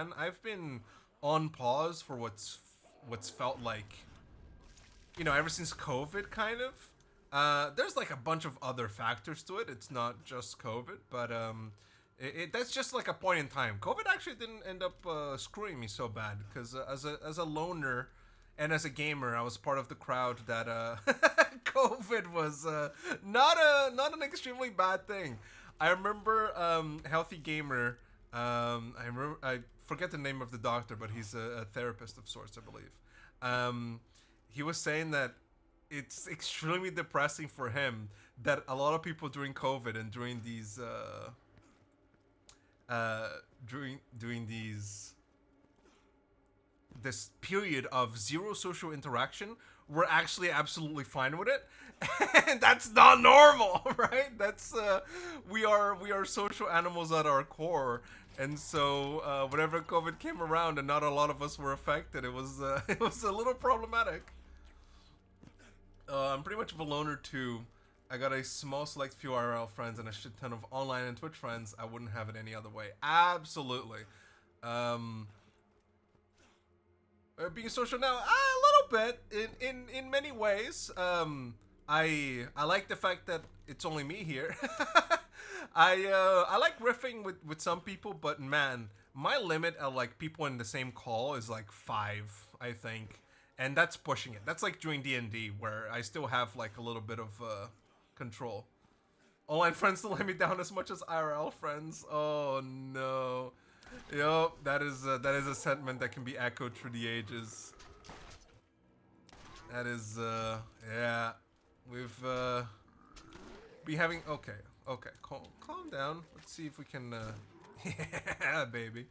man. I've been on pause for what's felt like, ever since COVID, kind of. There's like a bunch of other factors to it. It's not just COVID, but that's just like a point in time. COVID actually didn't end up screwing me so bad because as a loner and as a gamer, I was part of the crowd that COVID was not an extremely bad thing. I remember Healthy Gamer. I forget the name of the doctor, but he's a therapist of sorts, I believe. He was saying that it's extremely depressing for him that a lot of people during COVID and during these during these this period of zero social interaction were actually absolutely fine with it. And that's not normal, right? That's we are social animals at our core. And so whenever COVID came around and not a lot of us were affected, it was it was a little problematic. I'm pretty much of a loner too. I got a small select few IRL friends and a shit ton of online and Twitch friends. I wouldn't have it any other way. Absolutely. Being social now, a little bit in many ways. I like the fact that it's only me here. I like riffing with some people, but man, my limit at like people in the same call is like 5, I think. And that's pushing it. That's like doing D&D, where I still have like a little bit of control. Online friends still let me down as much as IRL friends. Oh no. Yup, that is a sentiment that can be echoed through the ages. That is yeah. We've be having okay, calm down. Let's see if we can yeah, baby.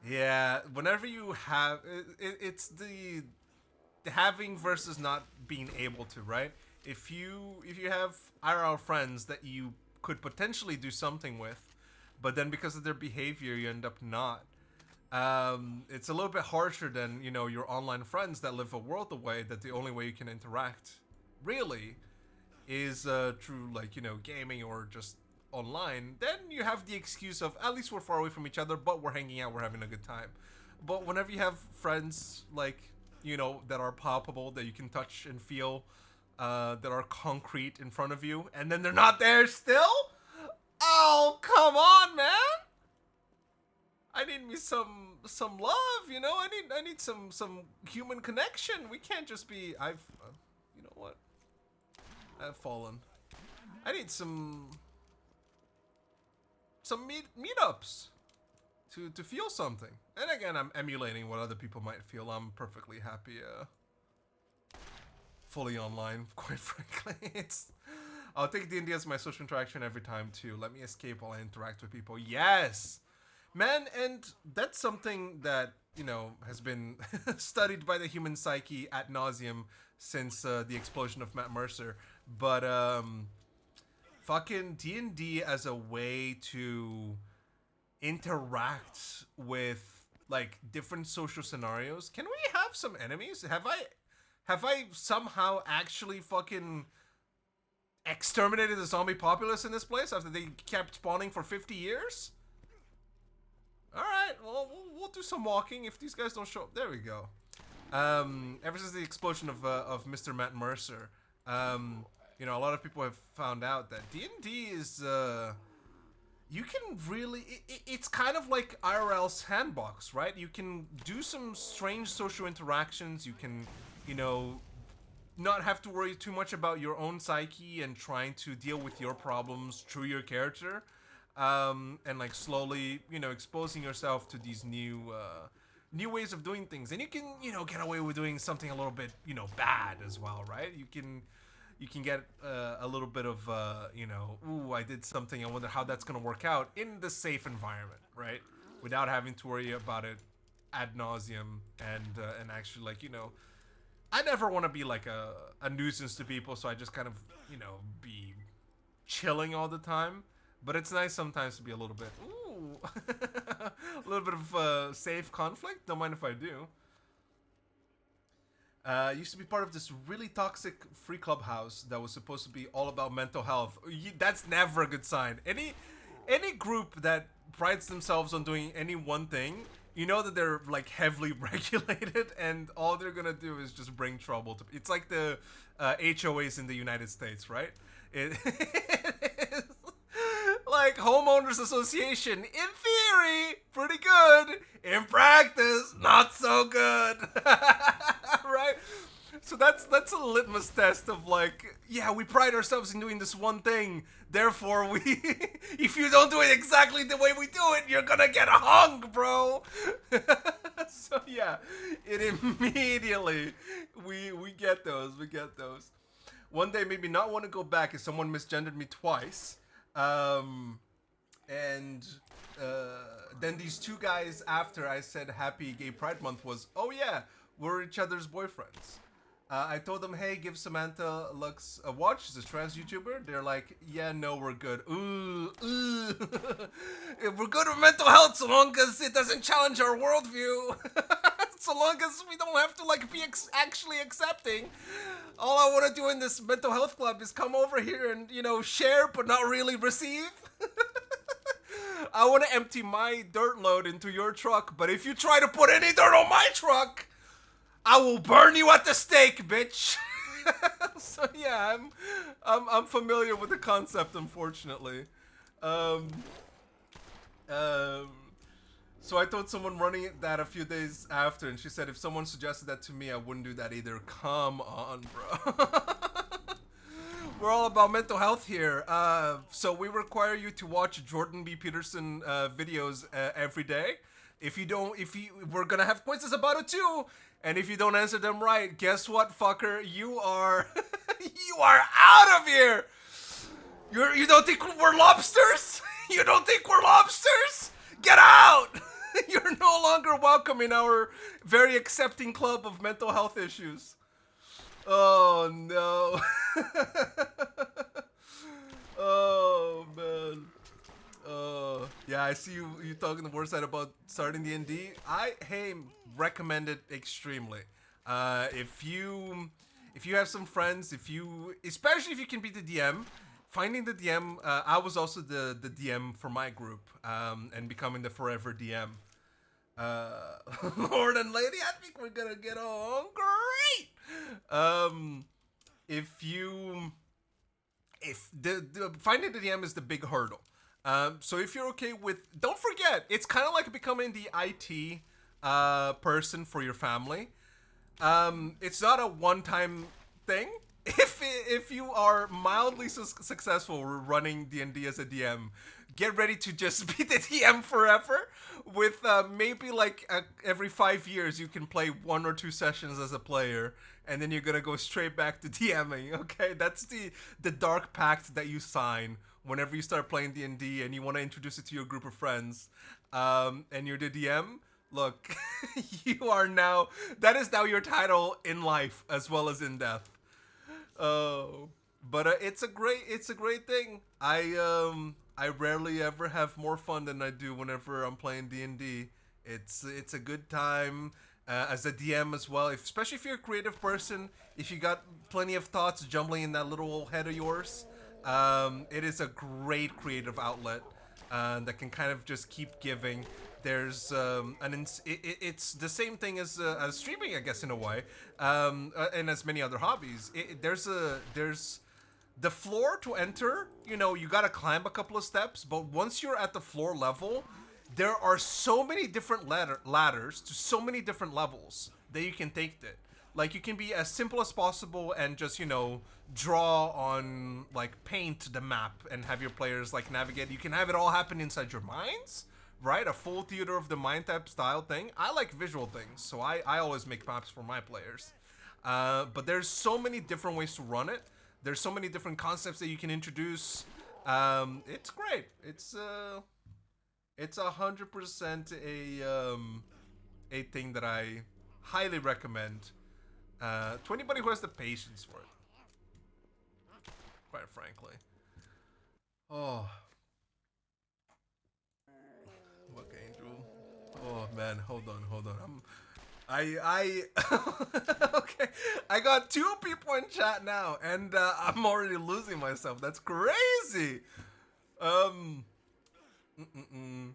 Yeah, whenever you have it's the having versus not being able to, right? If you have IRL friends that you could potentially do something with, but then because of their behavior you end up not. It's a little bit harsher than, your online friends that live a world away, that the only way you can interact really is through like, gaming or just online. Then you have the excuse of at least we're far away from each other, but we're hanging out, we're having a good time. But whenever you have friends like, that are palpable, that you can touch and feel, that are concrete in front of you, and then they're not there still? Oh, come on, man! I need me some love, I need some human connection. We can't just be. You know what? I've fallen. I need some meetups to feel something. And again, I'm emulating what other people might feel. I'm perfectly happy fully online, quite frankly. I'll take D&D as my social interaction every time too. Let me escape while I interact with people. Yes! Man, and that's something that, has been studied by the human psyche ad nauseum since the explosion of Matt Mercer. But fucking D&D as a way to interact with like different social scenarios. Can we have some enemies? Have I somehow actually fucking exterminated the zombie populace in this place after they kept spawning for 50 years? Alright, well, we'll do some walking if these guys don't show up. There we go. Ever since the explosion of Mr. Matt Mercer, a lot of people have found out that D&D is, you can really, it's kind of like IRL sandbox, right? You can do some strange social interactions. You can, not have to worry too much about your own psyche and trying to deal with your problems through your character. And like slowly, exposing yourself to these new ways of doing things. And you can, get away with doing something a little bit, bad as well, right? You can get a little bit of, ooh, I did something, I wonder how that's going to work out in the safe environment, right? Without having to worry about it ad nauseum and actually, like, I never want to be like a nuisance to people, so I just kind of, be chilling all the time. But it's nice sometimes to be a little bit, ooh, a little bit of safe conflict. Don't mind if I do. Used to be part of this really toxic free clubhouse that was supposed to be all about mental health. That's never a good sign. Any group that prides themselves on doing any one thing, you know that they're like heavily regulated, and all they're gonna do is just bring trouble to. It's like the HOAs in the United States, right? It is like homeowners association. In theory, pretty good. In practice, not so good. Right? So that's a litmus test of like, yeah, we pride ourselves in doing this one thing. Therefore, we, if you don't do it exactly the way we do it, you're gonna get hung, bro. So yeah, it immediately we get those. One day maybe not want to go back if someone misgendered me twice, and then these two guys after I said Happy Gay Pride Month was, oh yeah, we're each other's boyfriends. I told them, hey, give Samantha Lux a watch. She's a trans YouTuber. They're like, yeah, no, we're good. Ooh. We're good with mental health so long as it doesn't challenge our worldview. So long as we don't have to like be actually accepting. All I want to do in this mental health club is come over here and, you know, share but not really receive. I want to empty my dirt load into your truck, but if you try to put any dirt on my truck, I will burn you at the stake, bitch. So yeah, I'm familiar with the concept, unfortunately. So I told someone running that a few days after, and she said if someone suggested that to me, I wouldn't do that either. Come on, bro. We're all about mental health here. So we require you to watch Jordan B. Peterson videos every day. We're gonna have quizzes about it too. And if you don't answer them right, guess what, fucker? You are, you are out of here. You don't think we're lobsters? You don't think we're lobsters? Get out! You're no longer welcome in our very accepting club of mental health issues. Oh no. Oh man. Yeah, I see you talking the worst side about starting D&D. I recommend it extremely. If you have some friends, especially if you can be the DM, finding the DM. I was also the DM for my group, and becoming the forever DM. Lord and lady, I think we're gonna get on great. If the finding the DM is the big hurdle. So if you're okay with, don't forget, it's kind of like becoming the IT person for your family. It's not a one-time thing. If you are mildly successful running D&D as a DM, get ready to just be the DM forever. With maybe like every 5 years, you can play 1 or 2 sessions as a player, and then you're gonna go straight back to DMing. Okay, that's the dark pact that you sign whenever you start playing D&D and you want to introduce it to your group of friends, and you're the DM. Look, that is now your title in life as well as in death. But it's a great thing. I rarely ever have more fun than I do whenever I'm playing D&D. It's a good time as a DM as well, especially if you're a creative person. If you got plenty of thoughts jumbling in that little head of yours, it is a great creative outlet that can kind of just keep giving. There's it's the same thing as streaming, I guess, in a way, and as many other hobbies. There's the floor to enter. You know, you gotta climb a couple of steps, but once you're at the floor level, there are so many different ladders to so many different levels that you can take it. Like, you can be as simple as possible and just, you know, draw on, like, paint the map and have your players, like, navigate. You can have it all happen inside your minds, right? A full theater of the mind type style thing. I like visual things, so I always make maps for my players. But there's so many different ways to run it. There's so many different concepts that you can introduce. It's great. It's 100% a thing that I highly recommend to anybody who has the patience for it. Quite frankly. Oh. Look, Angel. Oh man, hold on. Okay. I got 2 people in chat now, and I'm already losing myself. That's crazy. Mm-mm-mm.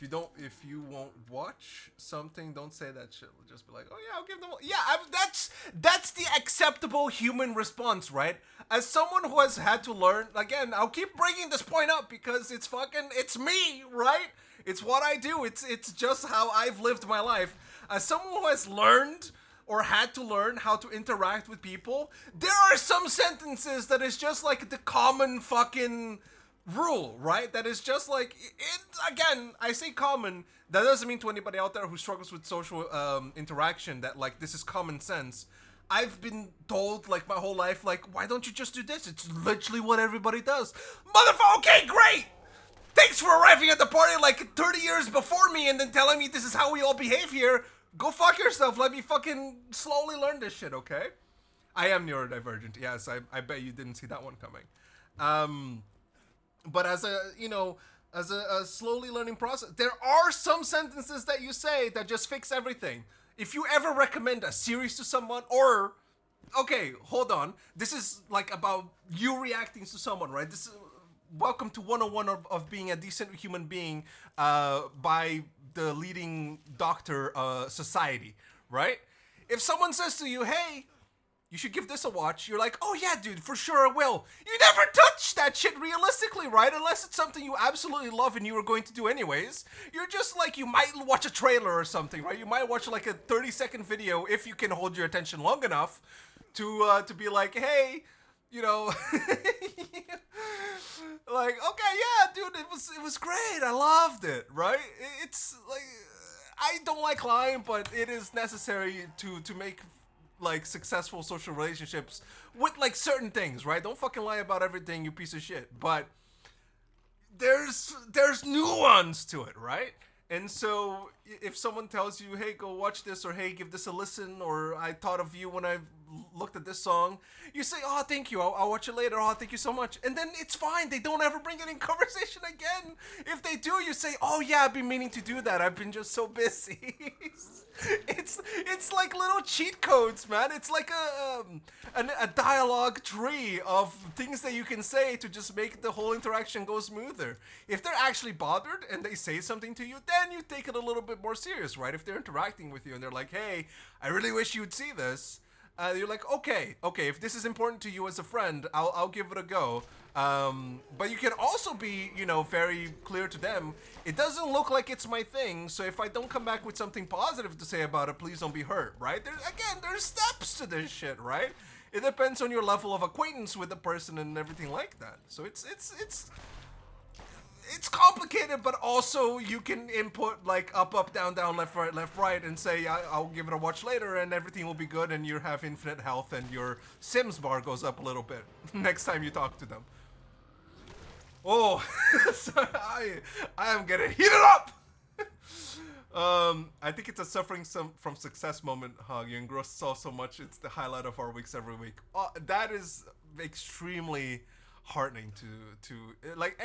If you won't watch something, don't say that shit. We'll just be like, oh yeah, I'll give them. Yeah, that's the acceptable human response, right? As someone who has had to learn, again, I'll keep bringing this point up because it's me, right? It's what I do. It's just how I've lived my life. As someone who has learned or had to learn how to interact with people, there are some sentences that is just like the common fucking rule, right? That is just like it. Again, I say common. That doesn't mean to anybody out there who struggles with social interaction that like this is common sense. I've been told like my whole life, like, why don't you just do this? It's literally what everybody does. Motherfucker, okay, great! Thanks for arriving at the party like 30 years before me and then telling me this is how we all behave here. Go fuck yourself. Let me fucking slowly learn this shit, okay? I am neurodivergent. Yes, I bet you didn't see that one coming. But as a slowly learning process, there are some sentences that you say that just fix everything. If you ever recommend a series to someone, or okay, hold on, this is like about you reacting to someone, right? This is welcome to 101 of being a decent human being by the leading doctor society, right? If someone says to you, hey, you should give this a watch, you're like, oh yeah, dude, for sure I will. You never touch that shit realistically, right? Unless it's something you absolutely love and you were going to do anyways. You're just like, you might watch a trailer or something, right? You might watch like a 30-second video if you can hold your attention long enough to be like, hey, you know, like, okay, yeah, dude, it was great. I loved it, right? It's like, I don't like lying, but it is necessary to make like successful social relationships with like certain things, right? Don't fucking lie about everything, you piece of shit. But there's nuance to it, right? And so if someone tells you, hey, go watch this, or hey, give this a listen, or I thought of you when I looked at this song, you say, oh, thank you, I'll watch it later, oh, thank you so much. And then it's fine, they don't ever bring it in conversation again. If they do, you say, oh yeah, I've been meaning to do that, I've been just so busy. It's like little cheat codes, man. It's like a dialogue tree of things that you can say to just make the whole interaction go smoother. If they're actually bothered and they say something to you, then you take it a little bit more serious, right? If they're interacting with you and they're like, hey, I really wish you'd see this. You're like, okay, if this is important to you as a friend, I'll give it a go. But you can also be, very clear to them. It doesn't look like it's my thing, so if I don't come back with something positive to say about it, please don't be hurt, right? There's steps to this shit, right? It depends on your level of acquaintance with the person and everything like that. So it's complicated, but also you can input like up, down, left, right, and say I'll give it a watch later, and everything will be good, and you have infinite health, and your Sims bar goes up a little bit next time you talk to them. Oh, sorry, I am getting heated up. I think it's a suffering from success moment, Hug. You engross so much. It's the highlight of our weeks every week. That is extremely heartening to like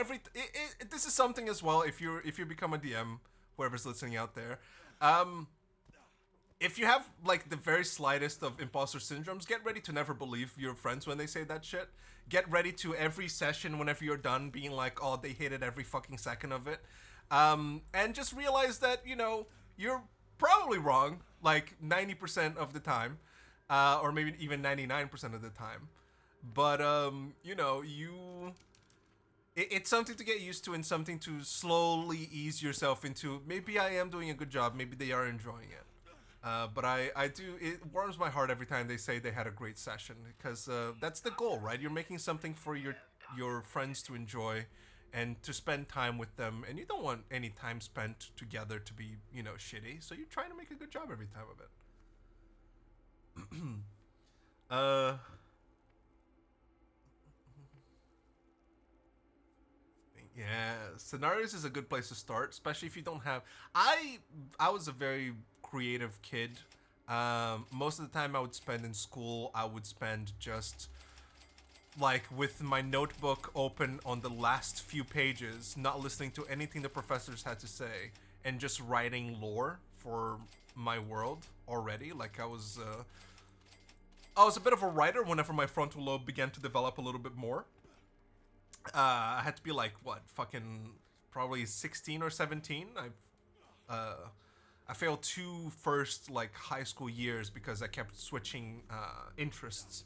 this is something as well. If you become a DM, whoever's listening out there, if you have like the very slightest of imposter syndromes, get ready to never believe your friends when they say that shit. Get ready to every session whenever you're done being like, oh, they hated every fucking second of it, and just realize that you're probably wrong like 90% of the time, or maybe even 99% of the time. But it's something to get used to and something to slowly ease yourself into. Maybe I am doing a good job. Maybe they are enjoying it. But I do. It warms my heart every time they say they had a great session, because that's the goal, right? You're making something for your friends to enjoy and to spend time with them, and you don't want any time spent together to be shitty. So you're trying to make a good job every time of it. Yeah, scenarios is a good place to start, especially if you don't have. I was a very creative kid. Most of the time I would spend in school, I would spend just like with my notebook open on the last few pages, not listening to anything the professors had to say, and just writing lore for my world already. Like I was a bit of a writer whenever my frontal lobe began to develop a little bit more. I had to be like what, fucking probably 16 or 17. I failed two first like high school years because I kept switching interests.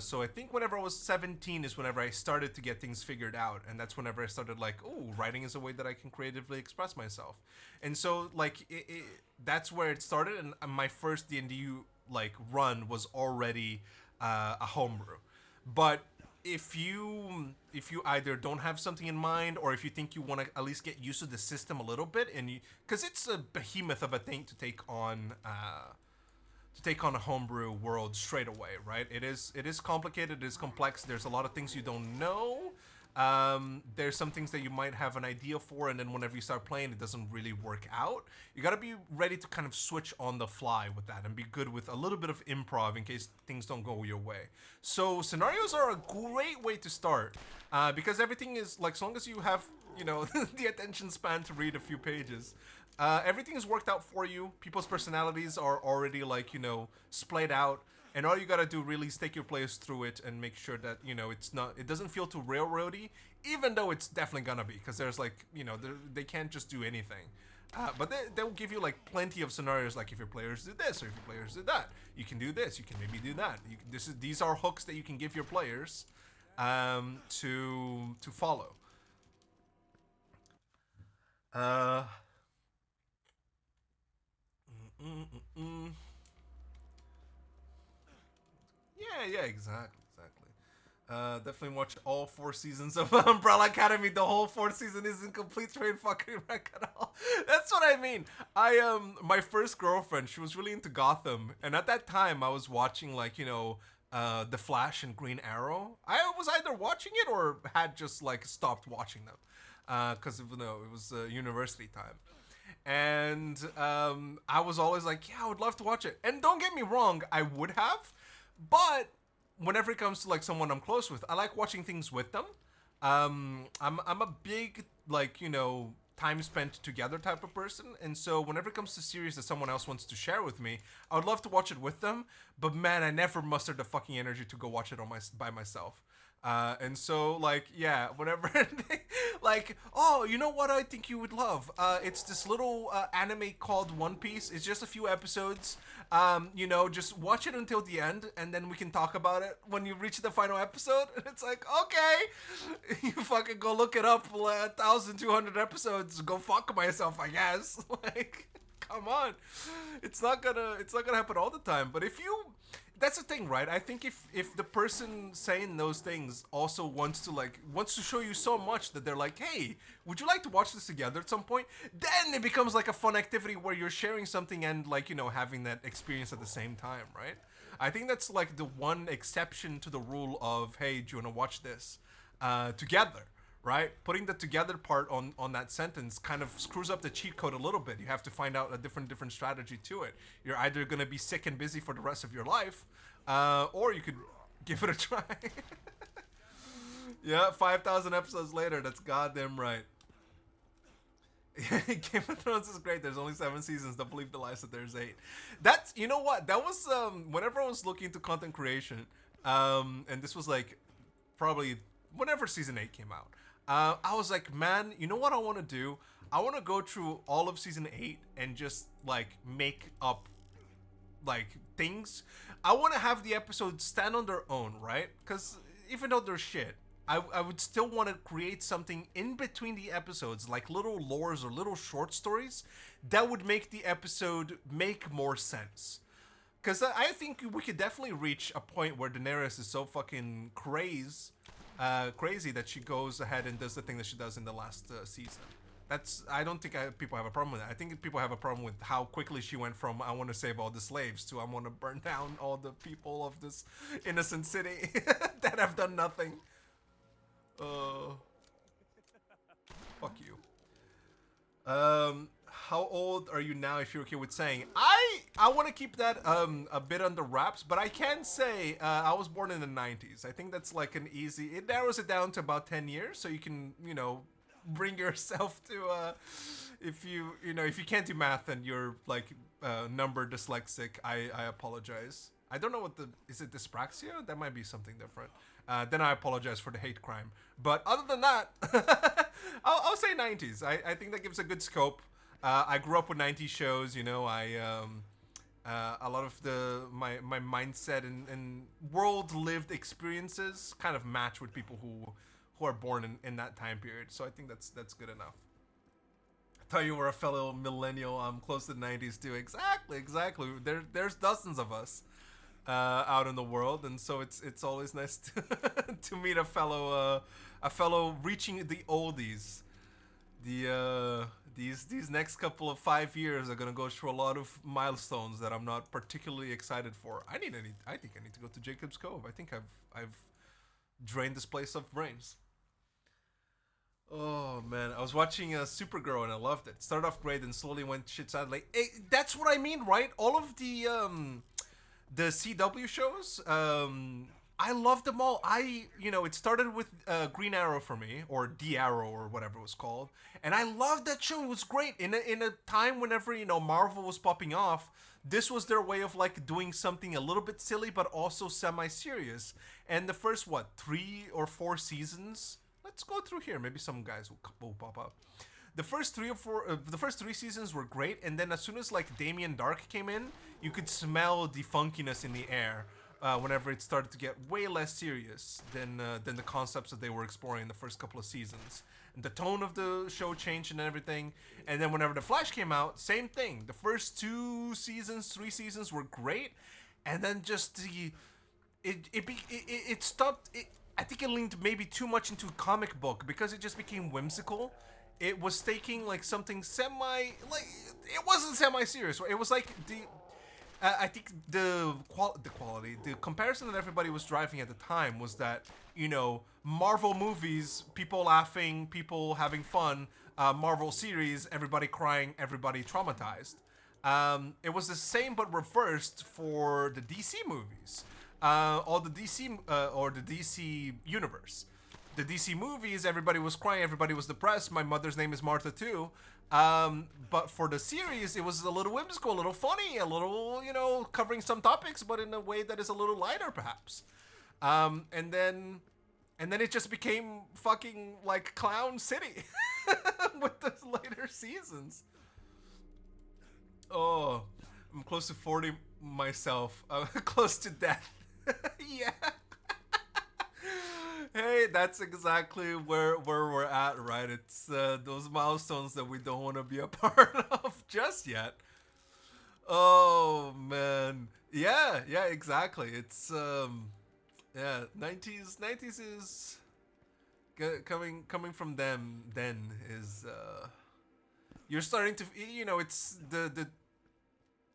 So I think whenever I was 17 is whenever I started to get things figured out, and that's whenever I started like, oh, writing is a way that I can creatively express myself. And so like that's where it started, and my first D&D like run was already a homebrew. But if you either don't have something in mind, or if you think you want to at least get used to the system a little bit, and you, because it's a behemoth of a thing to take on a homebrew world straight away, right? It is complicated, it is complex. There's a lot of things you don't know. There's some things that you might have an idea for, and then whenever you start playing, it doesn't really work out. You gotta be ready to kind of switch on the fly with that, and be good with a little bit of improv in case things don't go your way. So scenarios are a great way to start, because everything is like, as long as you have, the attention span to read a few pages. Everything is worked out for you. People's personalities are already like, splayed out. And all you gotta do really is take your players through it and make sure that, it doesn't feel too railroady, even though it's definitely gonna be, because there's like, they can't just do anything. But they'll give you like plenty of scenarios, like if your players did this or if your players did that, you can do this, you can maybe do that. These are hooks that you can give your players to follow. Uh, mm, mm, mm. Yeah, exactly. Definitely watch all 4 seasons of Umbrella Academy. The whole fourth season isn't complete train fucking wreck at all. That's what I mean. My first girlfriend, she was really into Gotham, and at that time I was watching like The Flash and Green Arrow. I was either watching it or had just like stopped watching them, because it was university time. And I was always like, yeah, I would love to watch it. And don't get me wrong, I would have, but whenever it comes to like someone I'm close with, I like watching things with them. I'm a big like time spent together type of person, and so whenever it comes to series that someone else wants to share with me, I would love to watch it with them. But man, I never mustered the fucking energy to go watch it by myself. And so like, yeah, whenever they, like, oh, you know what I think you would love, it's this little anime called One Piece. It's just a few episodes. Just watch it until the end, and then we can talk about it when you reach the final episode. And it's like, okay, you fucking go look it up. 1,200 episodes. Go fuck myself, I guess. Like, come on, it's not gonna happen all the time. But if you, that's the thing, right? I think if the person saying those things also wants to show you so much that they're like, hey, would you like to watch this together at some point? Then it becomes like a fun activity where you're sharing something and like having that experience at the same time, right? I think that's like the one exception to the rule of, hey, do you want to watch this together? Right? Putting the together part on that sentence kind of screws up the cheat code a little bit. You have to find out a different strategy to it. You're either going to be sick and busy for the rest of your life, or you could give it a try. Yeah, 5,000 episodes later, that's goddamn right. Game of Thrones is great. There's only 7 seasons. Don't believe the lies that there's 8. That's, you know what? That was whenever I was looking into content creation, and this was like probably whenever season 8 came out. I was like, man, you know what I want to do? I want to go through all of season 8 and just like make up like things. I want to have the episodes stand on their own, right? Because even though they're shit, I would still want to create something in between the episodes, like little lores or little short stories that would make the episode make more sense. Because I think we could definitely reach a point where Daenerys is so fucking crazy that she goes ahead and does the thing that she does in the last season. I don't think people have a problem with that. I think people have a problem with how quickly she went from I want to save all the slaves to I want to burn down all the people of this innocent city that have done nothing. Fuck you. How old are you now, if you're okay with saying? I want to keep that a bit under wraps, but I can say I was born in the 90s. I think that's like an easy, it narrows it down to about 10 years, so you can, bring yourself to if you can't do math and you're like number dyslexic, I apologize. I don't know what is it dyspraxia? That might be something different. then I apologize for the hate crime. But other than that, I'll say 90s. I think that gives a good scope. I grew up with 90s shows. You know, a lot of my mindset and world lived experiences kind of match with people who are born in that time period. So I think that's good enough. I thought you were a fellow millennial. I'm close to the 90s too. Exactly. There's dozens of us out in the world, and so it's always nice to to meet a fellow reaching the oldies. These next couple of 5 years are gonna go through a lot of milestones that I'm not particularly excited for. I think I need to go to Jacob's Cove. I think I've drained this place of brains. Oh man, I was watching Supergirl and I loved it. Started off great and slowly went shit side. Like that's what I mean, right? All of the CW shows, I loved them all. It started with Green Arrow for me, or The Arrow, or whatever it was called, and I loved that show. It was great. In a time whenever Marvel was popping off, this was their way of like doing something a little bit silly but also semi-serious. And the first 3 or 4 seasons. Let's go through here. Maybe some guys will pop up. The first 3 seasons were great, and then as soon as like Damien Dark came in, you could smell the funkiness in the air. Whenever it started to get way less serious than the concepts that they were exploring in the first couple of seasons. And the tone of the show changed and everything. And then whenever The Flash came out, same thing. The first 3 seasons were great, and then just it stopped. I think it leaned maybe too much into comic book because it just became whimsical. It was taking like something it wasn't semi-serious. It was like I think the quality, the comparison that everybody was driving at the time was that, Marvel movies, people laughing, people having fun, Marvel series, everybody crying, everybody traumatized. It was the same but reversed for the DC movies. Or the DC universe. The DC movies, everybody was crying, everybody was depressed. My mother's name is Martha too. But for the series, it was a little whimsical, a little funny, a little, covering some topics, but in a way that is a little lighter, perhaps. And then it just became fucking like Clown City with the later seasons. Oh, I'm close to 40 myself. Close to death. Yeah. Hey, that's exactly where we're at, right? It's those milestones that we don't want to be a part of just yet. Oh man, yeah, exactly. It's 90s is coming from them. Then is you're starting to it's the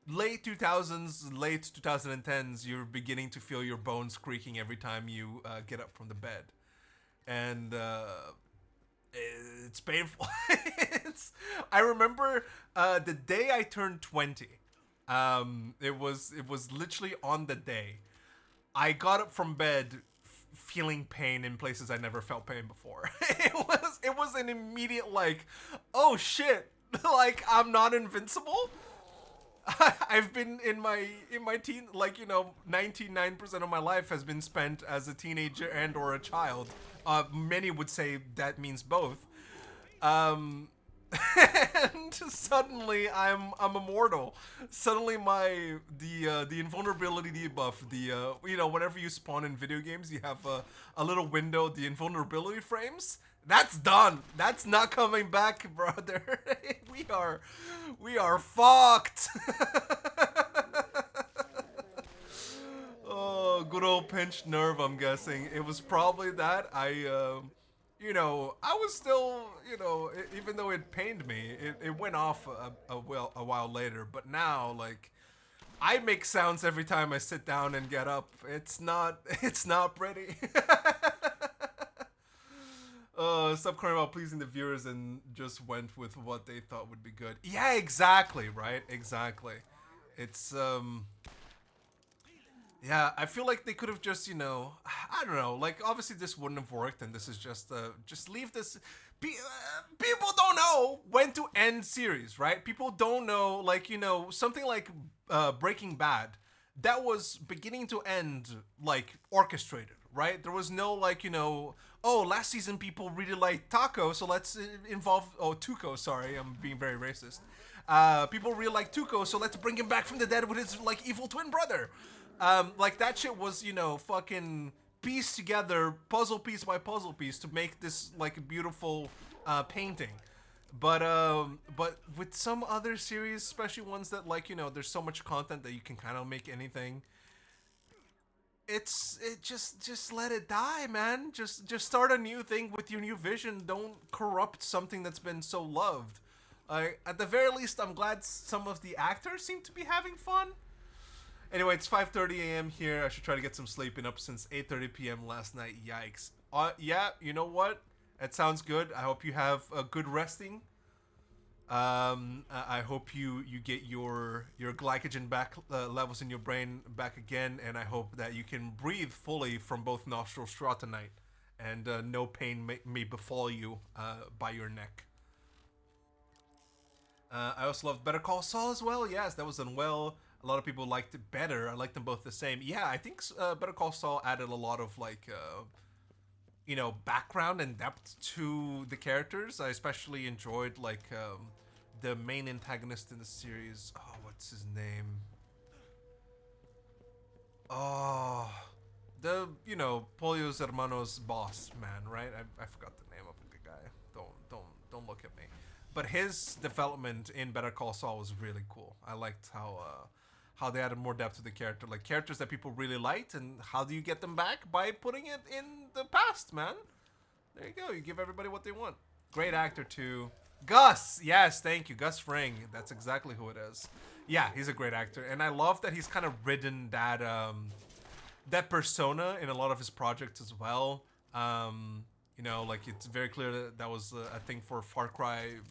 late 2000s, late 2010s, you're beginning to feel your bones creaking every time you get up from the bed. And it's painful. I remember the day I turned 20. It was literally on the day. I got up from bed feeling pain in places I never felt pain before. It was an immediate like, oh shit, like I'm not invincible. I've been in my teen, 99% of my life has been spent as a teenager and or a child. Many would say that means both. And suddenly I'm immortal. Suddenly the invulnerability debuff, whenever you spawn in video games, you have a little window, the invulnerability frames. That's done. That's not coming back, brother. We are fucked. Oh, good old pinched nerve, I'm guessing. It was probably that. I was still, even though it pained me, it went off a while later. But now, like, I make sounds every time I sit down and get up. It's not pretty. Stop crying about pleasing the viewers and just went with what they thought would be good. Yeah, exactly, right? Exactly. It's, yeah, I feel like they could have just, I don't know, like, obviously this wouldn't have worked, and this is just leave this. People don't know when to end series, right? People don't know, like, something like Breaking Bad, that was beginning to end, like, orchestrated, right? There was no like, oh, last season people really liked Taco, so let's involve Tuco. Sorry, I'm being very racist. People really like Tuco, so let's bring him back from the dead with his like evil twin brother. Like that shit was fucking pieced together, puzzle piece by puzzle piece to make this like beautiful painting. But with some other series, especially ones that like there's so much content that you can kind of make anything. It just let it die, man. Just start a new thing with your new vision. Don't corrupt something that's been so loved. At the very least, I'm glad some of the actors seem to be having fun. Anyway, it's 5:30 a.m. here. I should try to get some sleep. Been up since 8:30 p.m. last night. Yikes. Yeah, you know what? That sounds good. I hope you have a good resting. I hope you get your glycogen back levels in your brain back again, and I hope that you can breathe fully from both nostrils throughout the night, and no pain may befall you by your neck. I also loved Better Call Saul as well. Yes, that was done well. A lot of people liked it better. I liked them both the same. Yeah, I think Better Call Saul added a lot of like background and depth to the characters. I especially enjoyed like the main antagonist in the series. Oh, what's his name? Oh, the Polio's Hermanos boss man, right? I forgot the name of the guy. Don't look at me. But his development in Better Call Saul was really cool. I liked how they added more depth to the character, like characters that people really liked, and how do you get them back? By putting it in the past, man. There you go. You give everybody what they want. Great actor too. Gus, yes, thank you, Gus Fring. That's exactly who it is. Yeah, he's a great actor, and I love that he's kind of ridden that that persona in a lot of his projects as well. Like it's very clear that that was a thing for Far Cry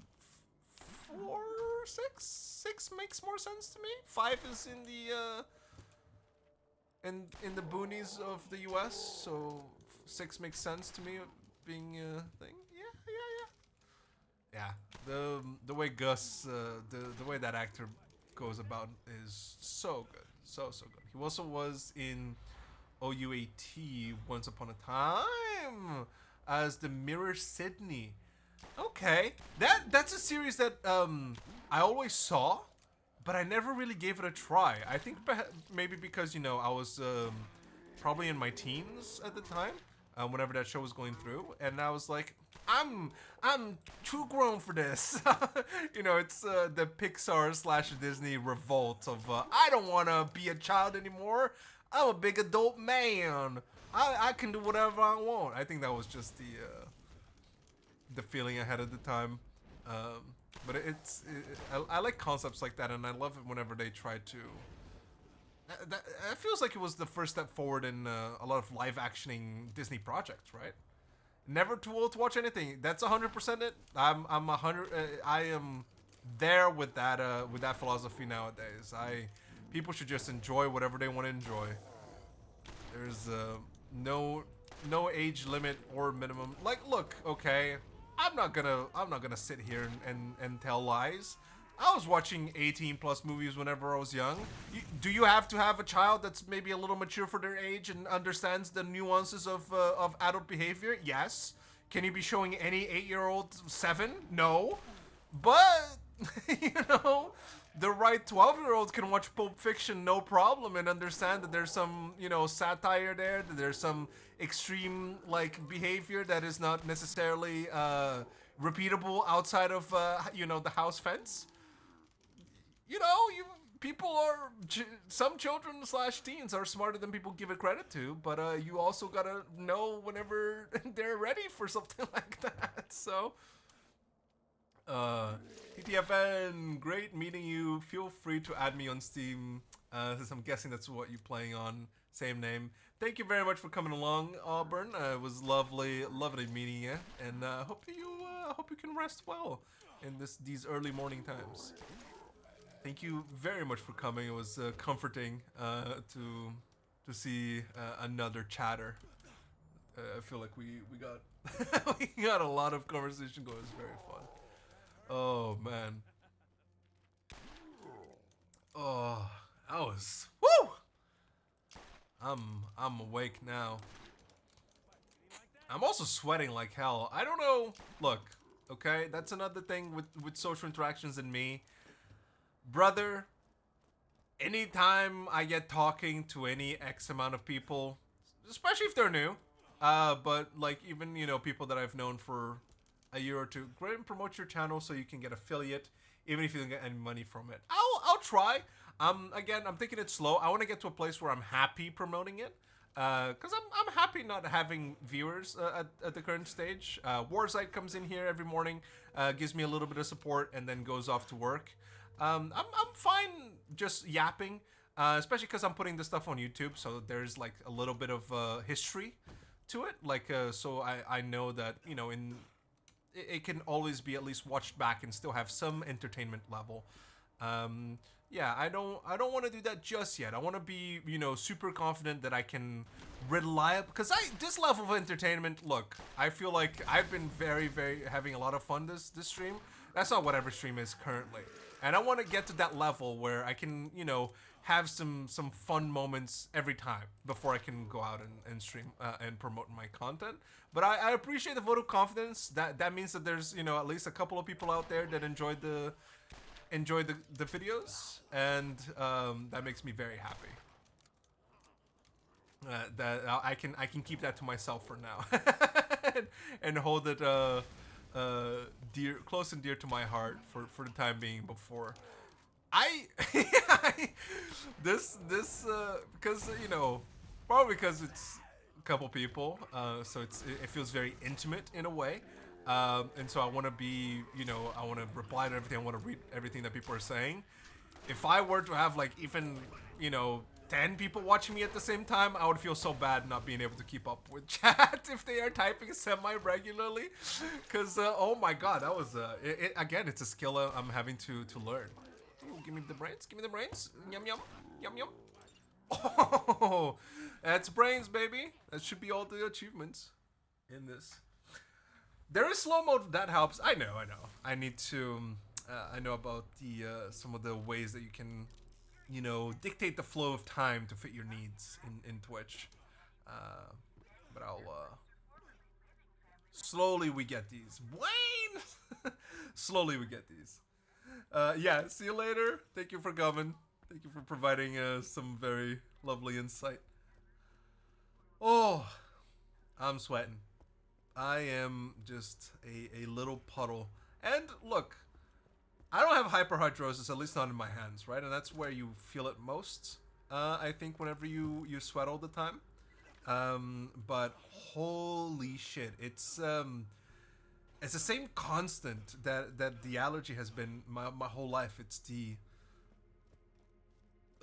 4, 6. 6 makes more sense to me. 5 is in the in the boonies of the U.S., so 6 makes sense to me being a thing. Yeah. The way Gus, the way that actor goes about is so good, so good. He also was in OUAT Once Upon a Time as the Mirror Sydney. Okay, that's a series that I always saw, but I never really gave it a try. I think maybe because I was probably in my teens at the time, whenever that show was going through, and I was like, I'm too grown for this. It's the Pixar / Disney revolt of I don't want to be a child anymore. I'm a big adult man. I can do whatever I want. I think that was just the feeling I had at the time. But I like concepts like that, and I love it whenever they try to. It feels like it was the first step forward in a lot of live actioning Disney projects, right? Never too old to watch anything. That's 100% it. I'm 100. I am there with that philosophy nowadays. People should just enjoy whatever they want to enjoy. There's no age limit or minimum. Like, look, okay, I'm not gonna sit here and tell lies. I was watching 18 plus movies whenever I was young. Do you have to have a child that's maybe a little mature for their age and understands the nuances of adult behavior? Yes. Can you be showing any 8-year-old 7? No. But the right 12-year-old can watch Pulp Fiction no problem and understand that there's some satire there, that there's some extreme like behavior that is not necessarily repeatable outside of the house fence. Some children / teens are smarter than people give it credit to, but you also gotta know whenever they're ready for something like that. So, TTFN, great meeting you. Feel free to add me on Steam, since I'm guessing that's what you're playing on. Same name. Thank you very much for coming along, Auburn. It was lovely meeting you, and hope you can rest well in these early morning times. Thank you very much for coming. It was comforting to see another chatter. I feel like we got we got a lot of conversation going. It was very fun. Oh man. Oh, that was woo. I'm awake now. I'm also sweating like hell. I don't know. Look, okay, that's another thing with social interactions and me, brother. Anytime I get talking to any X amount of people, especially if they're new, but like even people that I've known for a year or two, go ahead and promote your channel so you can get affiliate, even if you don't get any money from it. I'll try. Again, I'm taking it slow. I want to get to a place where I'm happy promoting it. Because I'm happy not having viewers at the current stage. Warzite comes in here every morning, gives me a little bit of support, and then goes off to work. I'm fine just yapping, especially because I'm putting this stuff on YouTube, so there's like a little bit of history to it. Like, so I know that it can always be at least watched back and still have some entertainment level. Yeah, I don't want to do that just yet. I want to be, super confident that I can rely, because this level of entertainment, look, I feel like I've been very, very having a lot of fun this stream. That's not what every stream is currently. And I want to get to that level where I can, have some fun moments every time before I can go out and stream and promote my content. But I appreciate the vote of confidence. That means that there's, at least a couple of people out there that enjoy the videos, and that makes me very happy. That I can keep that to myself for now, and hold it close and dear to my heart for the time being. Before this because probably because it's a couple people, so it feels very intimate in a way. And so I want to be, I want to reply to everything. I want to read everything that people are saying. If I were to have like even, 10 people watching me at the same time, I would feel so bad not being able to keep up with chat if they are typing semi-regularly. Because, oh my god, that was, again, it's a skill I'm having to learn. Ooh, give me the brains, Yum, yum, yum, yum. Oh, that's brains, baby. That should be all the achievements in this. There is slow mode that helps. I know. I need to. I know about the some of the ways that you can, dictate the flow of time to fit your needs in Twitch. But I'll slowly we get these. Wayne, slowly we get these. Yeah. See you later. Thank you for coming. Thank you for providing some very lovely insight. Oh, I'm sweating. I am just a little puddle. And look, I don't have hyperhidrosis, at least not in my hands, right? And that's where you feel it most, I think, whenever you sweat all the time. But holy shit, it's the same constant that the allergy has been my whole life. It's the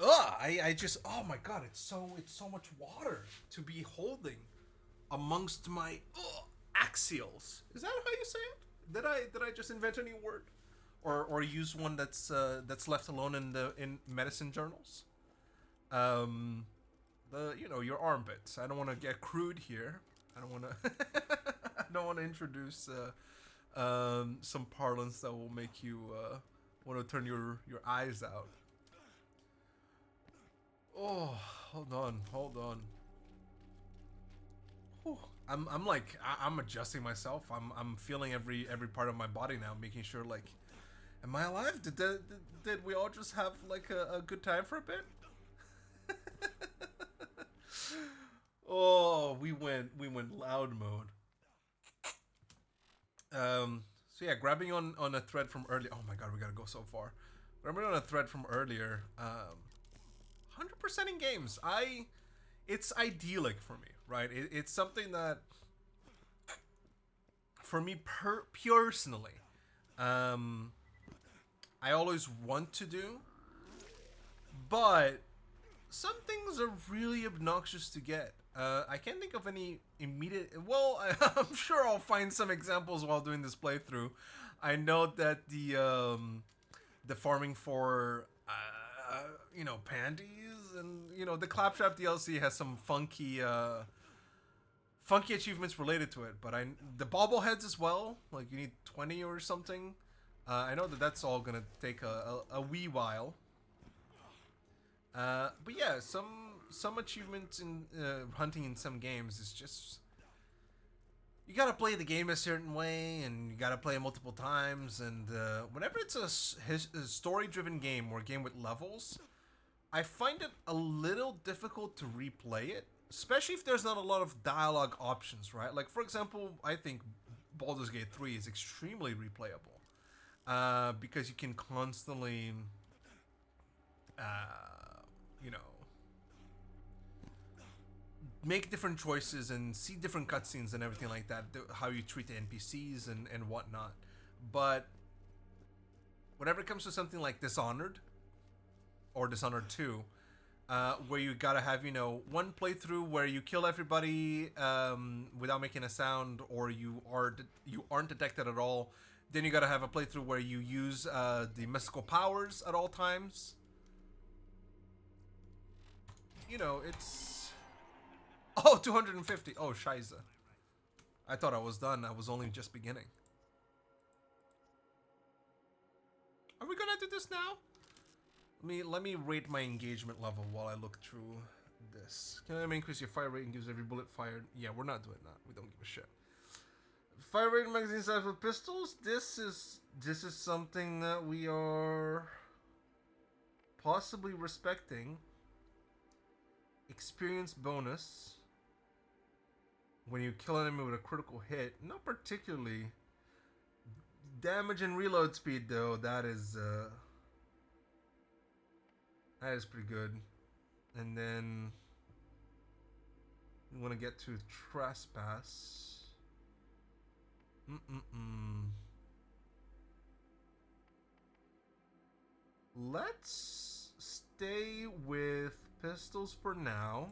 I just, oh my god, it's so much water to be holding amongst my axials. Is that how you say it? Did I just invent a new word, or use one that's left alone in medicine journals? Your armpits. I don't want to get crude here. I don't want to. I don't want to introduce some parlance that will make you want to turn your eyes out. Oh, hold on. Whew. I'm like I'm adjusting myself. I'm feeling every part of my body now, making sure like, am I alive? Did we all just have like a good time for a bit? Oh, we went loud mode. So yeah, grabbing on a thread from earlier. Oh my god, we gotta go so far. Grabbing on a thread from earlier. 100% in games. It's idyllic for me, right? It's something that, for me personally, I always want to do, but some things are really obnoxious to get. I can't think of any immediate. Well, I'm sure I'll find some examples while doing this playthrough. I know that the farming for panties and the Claptrap DLC has some funky achievements related to it. But the bobbleheads as well. Like you need 20 or something. I know that's all gonna take a wee while. But yeah, some achievements in hunting in some games is just you gotta play the game a certain way, and you gotta play it multiple times. And whenever it's a story-driven game or a game with levels, I find it a little difficult to replay it, especially if there's not a lot of dialogue options, right? Like, for example, I think Baldur's Gate 3 is extremely replayable because you can constantly, you know, make different choices and see different cutscenes and everything like that, how you treat the NPCs and whatnot. But whenever it comes to something like Dishonored or Dishonored 2, where you gotta have, you know, one playthrough where you kill everybody without making a sound, or you aren't detected at all. Then you gotta have a playthrough where you use the mystical powers at all times. You know, it's... Oh, 250. Oh, Shiza. I thought I was done. I was only just beginning. Are we gonna do this now? Let me rate my engagement level while I look through this. Can I increase your fire rate and gives every bullet fired? Yeah, we're not doing that. We don't give a shit. Fire rate and magazine size with pistols. This is something that we are possibly respecting. Experience bonus when you kill an enemy with a critical hit. Not particularly. Damage and reload speed, though, that is pretty good. And then we want to get to trespass. Let's stay with pistols for now.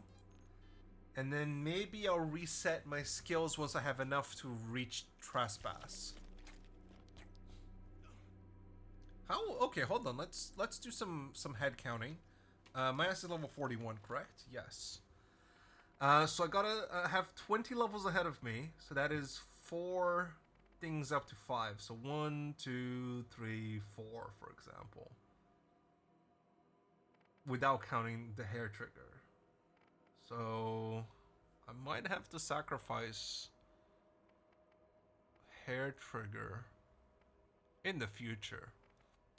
And then maybe I'll reset my skills once I have enough to reach trespass. How? Okay, hold on. Let's do some head counting. My ass is level 41, correct? Yes. So I gotta have 20 levels ahead of me. So that is 4 things up to 5. So 1, 2, 3, 4, for example. Without counting the hair trigger. So I might have to sacrifice hair trigger in the future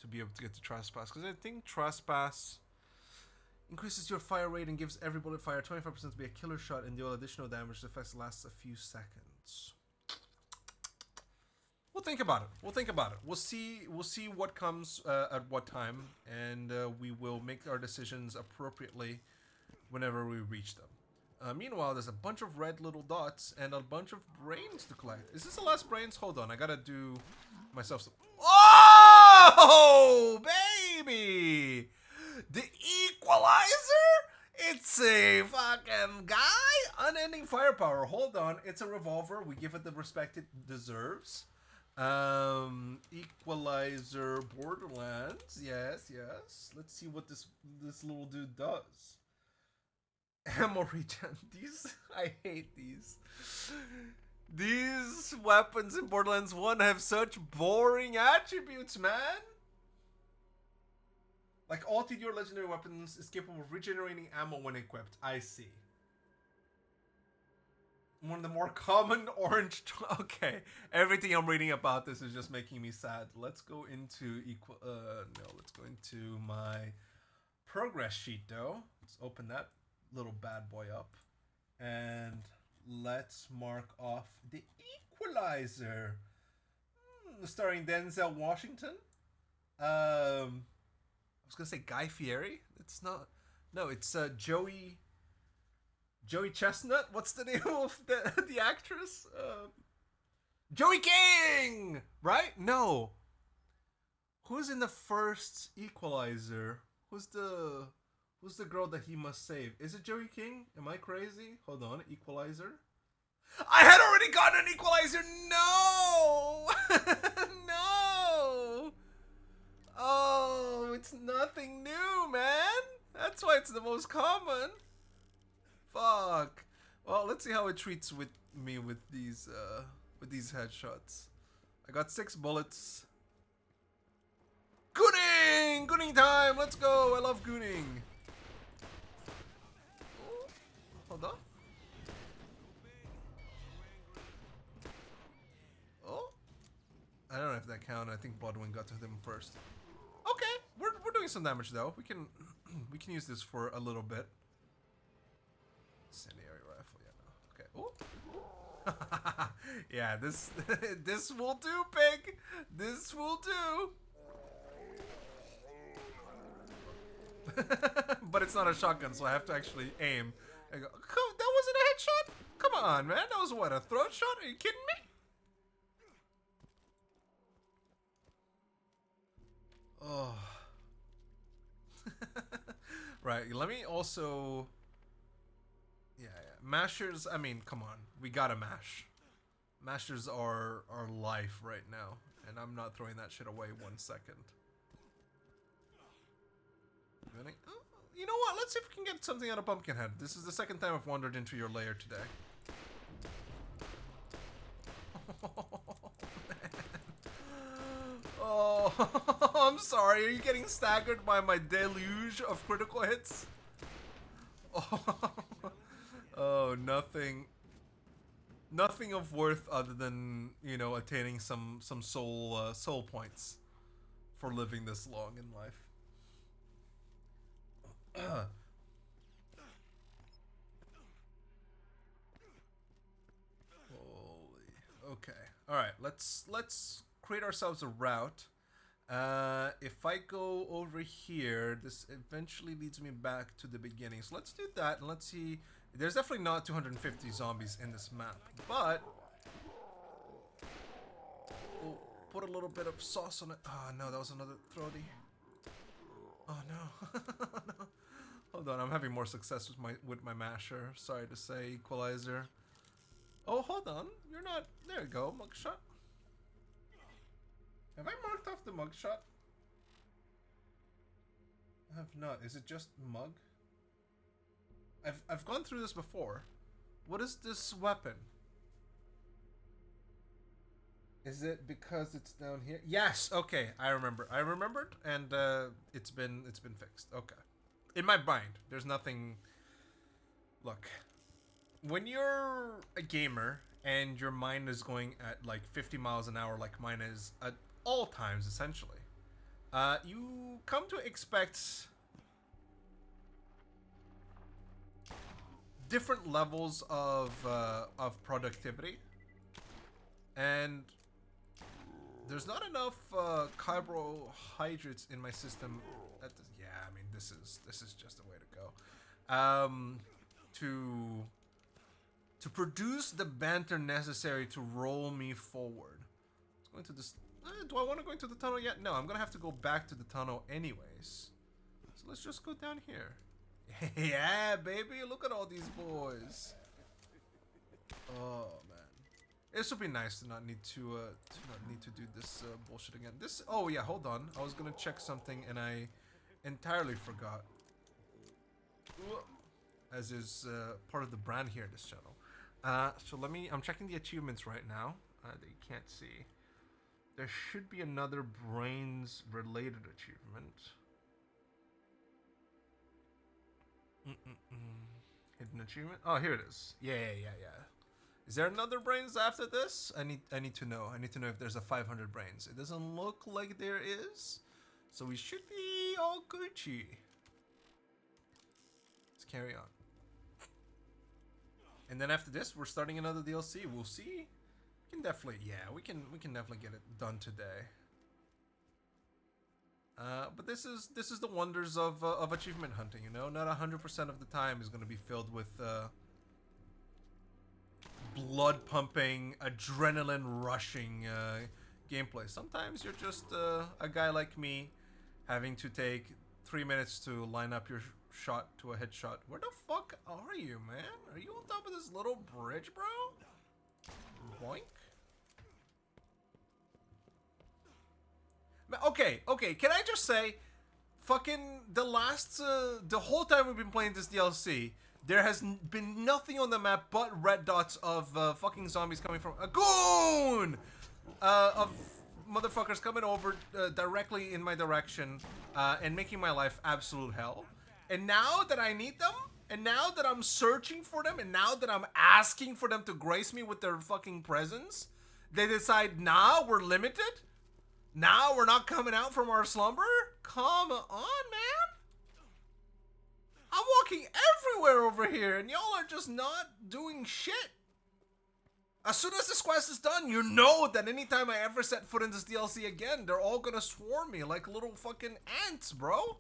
to be able to get to trespass, because I think trespass increases your fire rate and gives every bullet fired 25% to be a killer shot and deal additional damage. The effect lasts a few seconds. We'll think about it. We'll see what comes at what time, and we will make our decisions appropriately whenever we reach them. Meanwhile, there's a bunch of red little dots and a bunch of brains to collect. Is this the last brains? Hold on, I gotta do myself some... Oh, baby! The Equalizer? It's a fucking guy? Unending firepower. Hold on, it's a revolver. We give it the respect it deserves. Equalizer Borderlands. Yes. Let's see what this little dude does. Ammo regen. I hate these. These weapons in Borderlands 1 have such boring attributes, man. Like all TDR legendary weapons is capable of regenerating ammo when equipped. I see. One of the more common orange... Okay, everything I'm reading about this is just making me sad. Let's go into let's go into my progress sheet, though. Let's open that little bad boy up. And let's mark off the Equalizer. Starring Denzel Washington. I was going to say Guy Fieri. It's not... No, it's Joey Chestnut? What's the name of the actress? Joey King! Right? No. Who's in the first Equalizer? Who's the girl that he must save? Is it Joey King? Am I crazy? Hold on. Equalizer? I had already gotten an Equalizer! No! No! Oh, it's nothing new, man! That's why it's the most common. Fuck. Well, let's see how it treats with me with these headshots. I got 6 bullets. Gooning! Gooning time! Let's go! I love gooning. Oh, hold on. I don't know if that counted. I think Bloodwind got to him first. Okay, we're doing some damage though. We can we can use this for a little bit. Incendiary rifle, yeah. Okay. Oh. Yeah, this this will do, pig. This will do. But it's not a shotgun, so I have to actually aim. I go, that wasn't a headshot? Come on, man. That was what, a throat shot? Are you kidding me? Oh. Right, let me also... Yeah. Mashers, I mean, come on. We gotta mash. Mashers are life right now. And I'm not throwing that shit away 1 second. You know what? Let's see if we can get something out of Pumpkinhead. This is the second time I've wandered into your lair today. Oh, I'm sorry. Are you getting staggered by my deluge of critical hits? Oh, nothing of worth other than, you know, attaining some soul points for living this long in life. Holy. Okay. All right. Let's create ourselves a route. If I go over here, this eventually leads me back to the beginning. So let's do that, and let's see. There's definitely not 250 zombies in this map, but we'll put a little bit of sauce on it. Oh no, that was another throaty. Oh no. No. Hold on, I'm having more success with my masher. Sorry to say, equalizer. Oh, hold on. You're not. There you go, mugshot. Have I marked off the mugshot? I have not. Is it just mug? I've gone through this before. What is this weapon? Is it because it's down here? Yes. Okay, I remember. I remembered, and it's been fixed. Okay. In my mind, there's nothing. Look, when you're a gamer and your mind is going at like 50 miles an hour, like mine is at all times, essentially, you come to expect different levels of productivity, and there's not enough carbohydrates in my system. Yeah, I mean, this is just the way to go. To produce the banter necessary to roll me forward. Let's go into this. Do I want to go into the tunnel yet? No, I'm gonna have to go back to the tunnel anyways. So let's just go down here. Yeah, baby, look at all these boys. Oh man, this would be nice to not need to do this bullshit again. This. Oh yeah, hold on. I was gonna check something and I entirely forgot. As is part of the brand here, this channel. So I'm checking the achievements right now. That you can't see. There should be another brains related achievement. Hidden achievement. Oh, here it is. Yeah. Is there another brains after this? I need to know. I need to know if there's a 500 brains. It doesn't look like there is, so we should be all Gucci. Let's carry on. And then after this, we're starting another DLC. We'll see. We can definitely, yeah, we can definitely get it done today. But this is the wonders of achievement hunting. You know, not 100% of the time is going to be filled with blood pumping, adrenaline rushing gameplay. Sometimes you're just a guy like me, having to take 3 minutes to line up your shot to a headshot. Where the fuck are you, man? Are you on top of this little bridge, bro? Boink. Okay, can I just say, fucking the whole time we've been playing this DLC, there has been nothing on the map but red dots of fucking zombies coming from a goon of motherfuckers coming over directly in my direction and making my life absolute hell. And now that I need them, and now that I'm searching for them, and now that I'm asking for them to grace me with their fucking presence, They decide, nah, we're limited. Now we're not coming out from our slumber. Come on, man. I'm walking everywhere over here, and y'all are just not doing shit. As soon as this quest is done, you know that anytime I ever set foot in this DLC again, they're all gonna swarm me like little fucking ants, bro.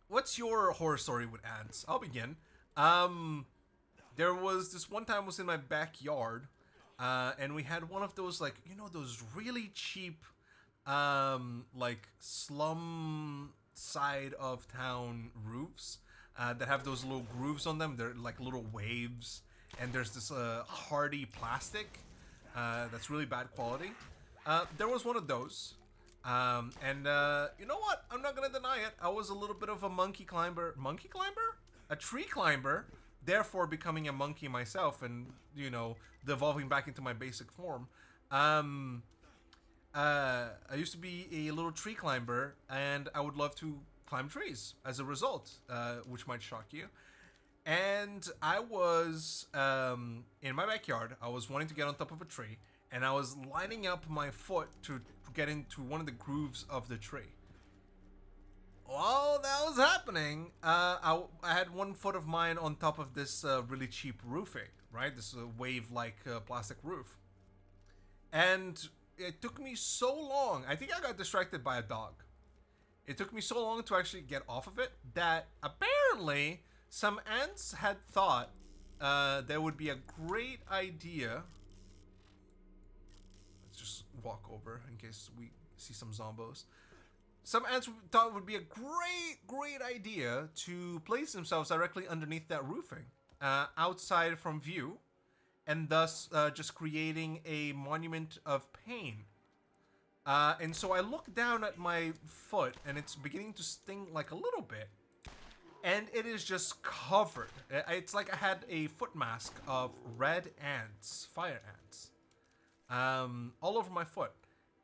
What's your horror story with ants? I'll begin. There was this one time I was in my backyard, and we had one of those, like, you know, those really cheap, like slum side of town roofs. That have those little grooves on them. They're like little waves, and there's this hardy plastic that's really bad quality. There was one of those, and you know what? I'm not gonna deny it. I was a little bit of a monkey climber, a tree climber. Therefore, becoming a monkey myself, and you know, devolving back into my basic form. I used to be a little tree climber, and I would love to climb trees as a result, which might shock you. And I was in my backyard. I was wanting to get on top of a tree, and I was lining up my foot to get into one of the grooves of the tree. While that was happening, I had one foot of mine on top of this really cheap roofing, right? This wave-like plastic roof. And it took me so long. I think I got distracted by a dog. It took me so long to actually get off of it that apparently some ants had thought there would be a great idea. Let's just walk over in case we see some zombos. Some ants thought it would be a great idea to place themselves directly underneath that roofing, outside from view, and thus just creating a monument of pain. And so I look down at my foot, and it's beginning to sting like a little bit. And it is just covered. It's like I had a foot mask of red ants, fire ants, all over my foot.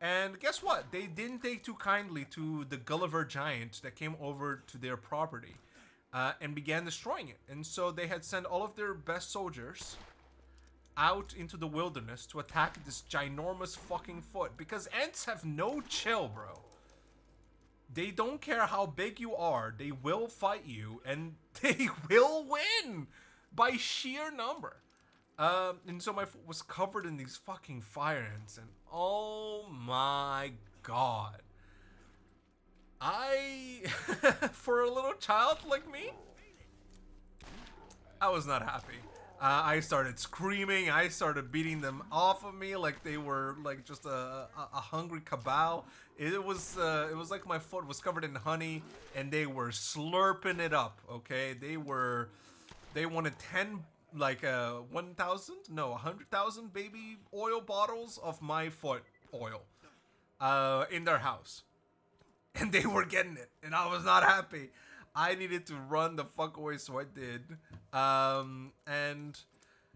And guess what? They didn't take too kindly to the Gulliver giant that came over to their property and began destroying it. And so they had sent all of their best soldiers out into the wilderness to attack this ginormous fucking foot, because ants have no chill, bro. They don't care how big you are. They will fight you, and they will win by sheer number. And so my foot was covered in these fucking fire ants, and oh my god. For a little child like me, I was not happy. I started screaming. I started beating them off of me like they were like just a hungry cabal. It was like my foot was covered in honey, and they were slurping it up. Okay, they wanted 100,000 baby oil bottles of my foot oil, in their house, and they were getting it, and I was not happy. I needed to run the fuck away, so I did. And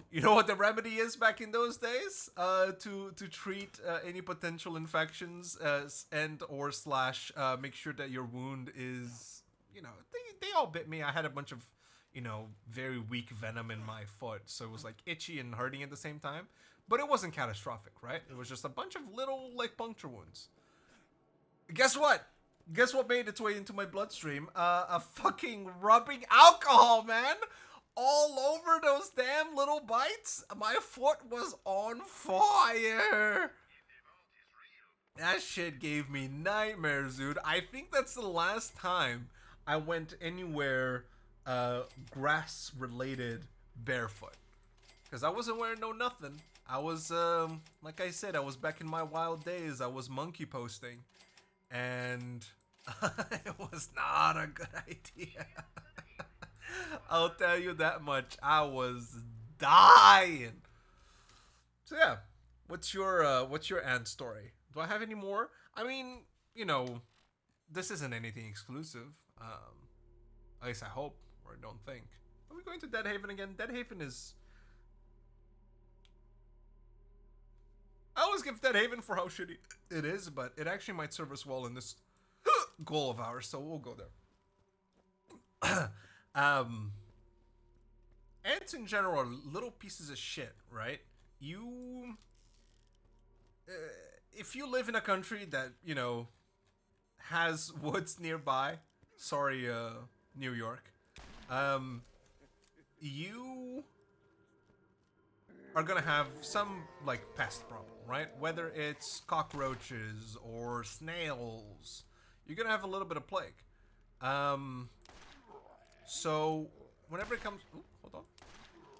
you know what the remedy is back in those days? To treat any potential infections and or slash make sure that your wound is, you know, they all bit me. I had a bunch of, you know, very weak venom in my foot, so it was like itchy and hurting at the same time. But it wasn't catastrophic, right? It was just a bunch of little like puncture wounds. Guess what? Guess what made its way into my bloodstream? A fucking rubbing alcohol, man! All over those damn little bites. My foot was on fire. That shit gave me nightmares, dude. I think that's the last time I went anywhere grass-related barefoot. Because I wasn't wearing no nothing. I was, like I said, I was back in my wild days. I was monkey posting. And it was not a good idea. I'll tell you that much. I was dying. So yeah, what's your ant story? Do I have any more? I mean, you know, this isn't anything exclusive. At least I hope, or I don't think. Are we going to Deadhaven again? Deadhaven is... I always give Deadhaven for how shitty it is, but it actually might serve us well in this goal of ours, so we'll go there. ants in general are little pieces of shit, right? You, if you live in a country that, you know, has woods nearby, sorry, New York, you are gonna have some, like, pest problem, right? Whether it's cockroaches or snails, you're gonna have a little bit of plague. So whenever it comes, ooh, hold on.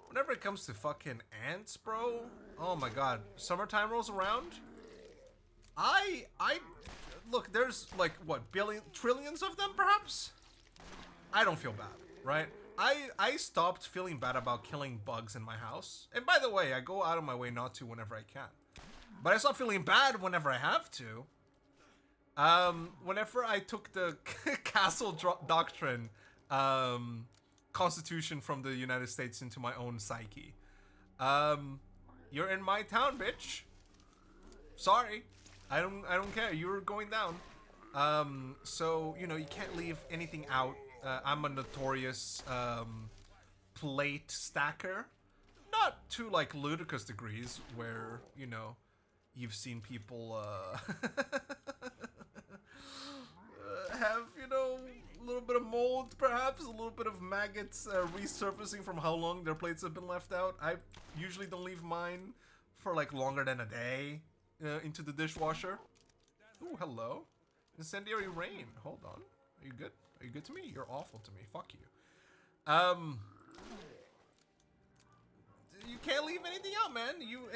Whenever it comes to fucking ants, bro, oh my god, summertime rolls around. I look, there's like what, trillions of them, perhaps. I don't feel bad, right? I stopped feeling bad about killing bugs in my house, and by the way, I go out of my way not to whenever I can. But I stopped feeling bad whenever I have to. Whenever I took the castle doctrine, constitution from the United States into my own psyche. You're in my town, bitch. Sorry, I don't care. You're going down. So you know you can't leave anything out. I'm a notorious plate stacker, not to like ludicrous degrees where you know you've seen people have, you know, a little bit of mold, perhaps, a little bit of maggots resurfacing from how long their plates have been left out. I usually don't leave mine for like longer than a day into the dishwasher. Ooh, hello. Incendiary rain. Hold on. Are you good? Are you good to me? You're awful to me. Fuck you. You can't leave anything out, man. You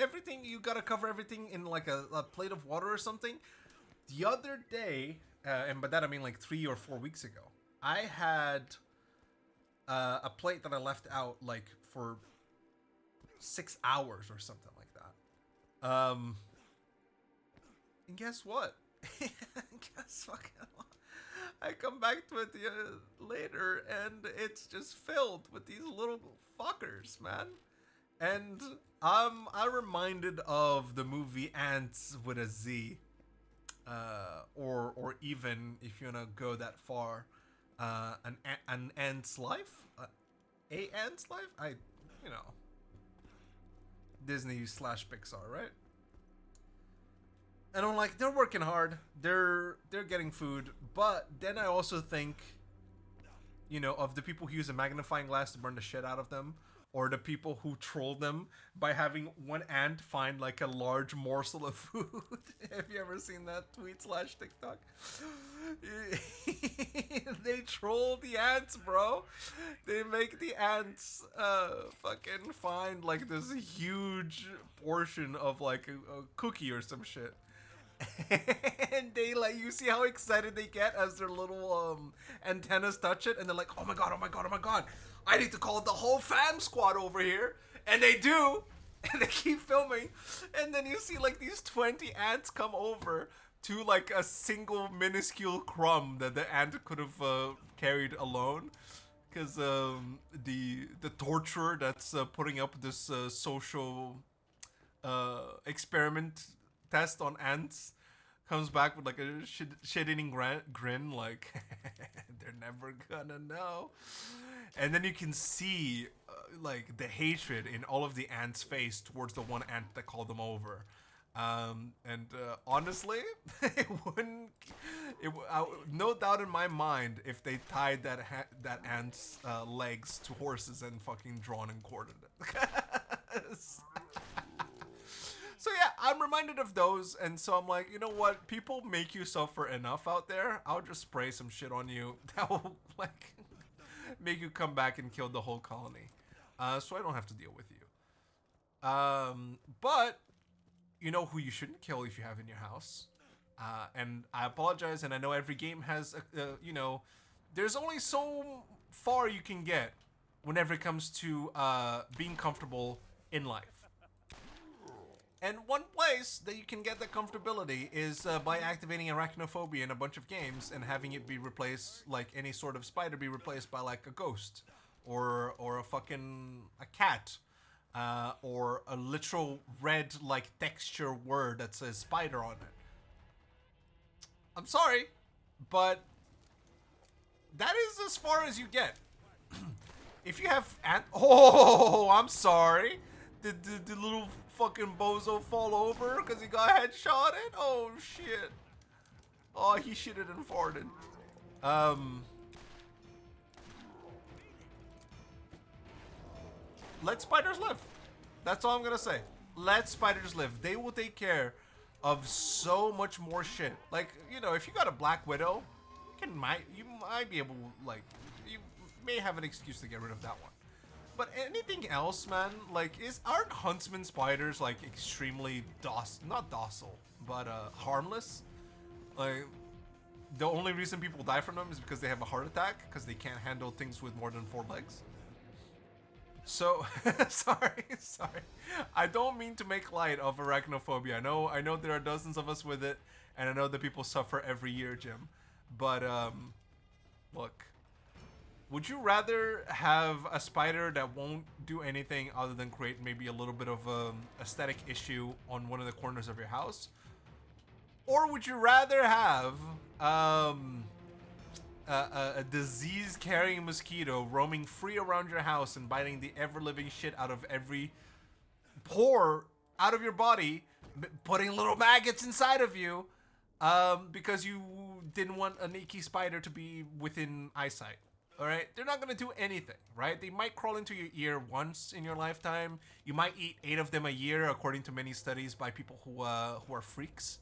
gotta cover everything in like a plate of water or something. The other day, and by that I mean like 3 or 4 weeks ago, I had a plate that I left out like for 6 hours or something like that. And guess what? Guess fucking what? I come back to it later, and it's just filled with these little fuckers, man. And I'm reminded of the movie Ants with a Z, or even if you wanna go that far, an Ant's Life, a Ant's Life. You know, Disney / Pixar, right? And I'm like, they're working hard, they're getting food, but then I also think, you know, of the people who use a magnifying glass to burn the shit out of them, or the people who troll them by having one ant find like a large morsel of food. Have you ever seen that tweet / TikTok? They troll the ants, bro. They make the ants fucking find like this huge portion of like a cookie or some shit. And they like, you see how excited they get as their little antennas touch it, and they're like, oh my god, oh my god, oh my god, I need to call the whole fam squad over here. And they do, and they keep filming, and then you see like these 20 ants come over to like a single minuscule crumb that the ant could have carried alone, because the torturer that's putting up this social experiment test on ants comes back with like a shit-eating grin, like they're never gonna know. And then you can see like the hatred in all of the ants' face towards the one ant that called them over. And honestly, no doubt in my mind if they tied that ant's legs to horses and fucking drawn and quartered it. So yeah, I'm reminded of those, and so I'm like, you know what? People make you suffer enough out there. I'll just spray some shit on you that will like make you come back and kill the whole colony, so I don't have to deal with you. But you know who you shouldn't kill if you have in your house, and I apologize, and I know every game has, you know, there's only so far you can get whenever it comes to being comfortable in life. And one place that you can get that comfortability is by activating arachnophobia in a bunch of games and having it be replaced, like any sort of spider, be replaced by like a ghost or a cat, or a literal red like texture word that says spider on it. I'm sorry, but that is as far as you get. If you have oh, I'm sorry. Did the little fucking bozo fall over because he got headshotted? Oh shit. Oh, he shitted and farted. Let spiders live. That's all I'm gonna say. Let spiders live. They will take care of so much more shit. Like, you know, if you got a Black Widow, you might be able, like, you may have an excuse to get rid of that one. But anything else, man, like, aren't huntsman spiders like extremely not docile, but harmless? Like, the only reason people die from them is because they have a heart attack because they can't handle things with more than 4 legs. So, sorry. I don't mean to make light of arachnophobia. I know there are dozens of us with it, and I know that people suffer every year, Jim. But, look. Would you rather have a spider that won't do anything other than create maybe a little bit of aesthetic issue on one of the corners of your house? Or would you rather have a disease-carrying mosquito roaming free around your house and biting the ever-living shit out of every pore out of your body, putting little maggots inside of you, because you didn't want an icky spider to be within eyesight? All right, they're not gonna do anything, right? They might crawl into your ear once in your lifetime. You might eat 8 of them a year, according to many studies by people who are freaks.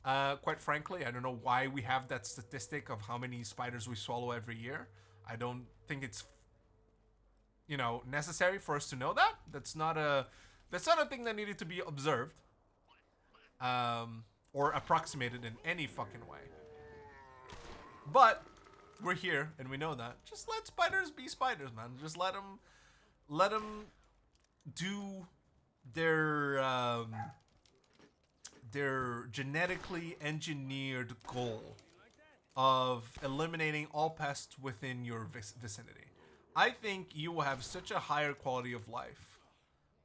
Quite frankly, I don't know why we have that statistic of how many spiders we swallow every year. I don't think it's, you know, necessary for us to know that. That's not a thing that needed to be observed, or approximated in any fucking way. But we're here and we know that. Just let spiders be spiders, man. Just let them do their genetically engineered goal of eliminating all pests within your vicinity. I think you will have such a higher quality of life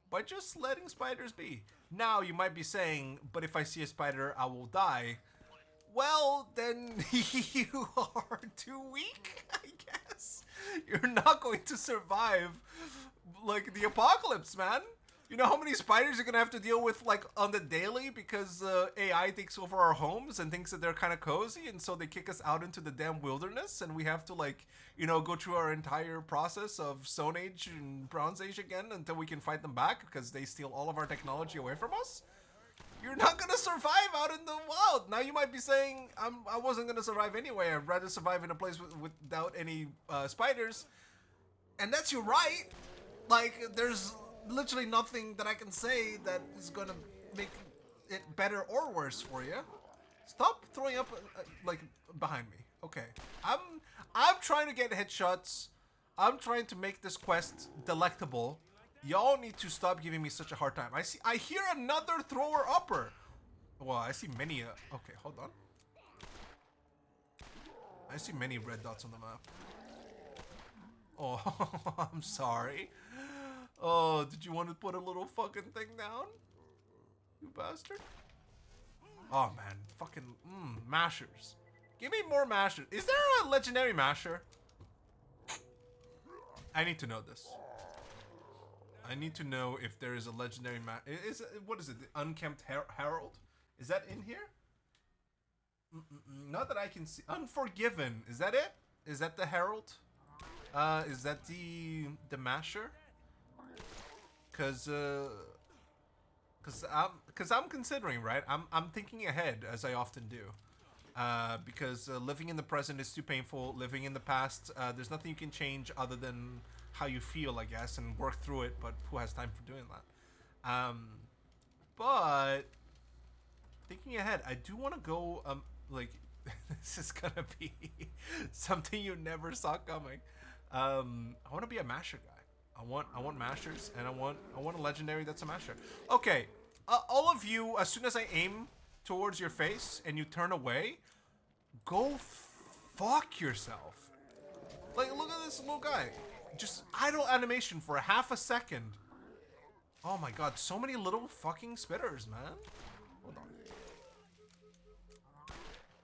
by just letting spiders be. Now, you might be saying, but if I see a spider, I will die. Well, then you are too weak, I guess. You're not going to survive, like, the apocalypse, man. You know how many spiders you're gonna have to deal with, like, on the daily because AI takes over our homes and thinks that they're kind of cozy, and so they kick us out into the damn wilderness, and we have to, like, you know, go through our entire process of Stone Age and Bronze Age again until we can fight them back because they steal all of our technology away from us? You're not gonna survive out in the wild. Now you might be saying, I wasn't gonna survive anyway. I'd rather survive in a place without any spiders. And that's your right. Like, there's literally nothing that I can say that is gonna make it better or worse for you. Stop throwing up like behind me. Okay, I'm trying to get headshots. I'm trying to make this quest delectable. Y'all need to stop giving me such a hard time. I hear another thrower upper. Well, I see many. Okay, hold on. I see many red dots on the map. Oh, I'm sorry. Oh, did you want to put a little fucking thing down? You bastard. Oh man, fucking mashers. Give me more mashers. Is there a legendary masher? I need to know this. I need to know if there is a legendary what is it? The Unkempt Herald? Is that in here? Not that I can see. Unforgiven. Is that it? Is that the Herald? Is that the masher? Cause I'm considering, right? I'm thinking ahead, as I often do. Because living in the present is too painful. Living in the past, there's nothing you can change other than how you feel, I guess, and work through it. But who has time for doing that? But thinking ahead, I do want to go. Like, this is gonna be something you never saw coming. I want to be a masher guy. I want mashers, and I want a legendary that's a masher. Okay, all of you, as soon as I aim towards your face and you turn away, go fuck yourself. Like, look at this little guy. Just idle animation for half a second. Oh my god, so many little fucking spitters, man. Hold on.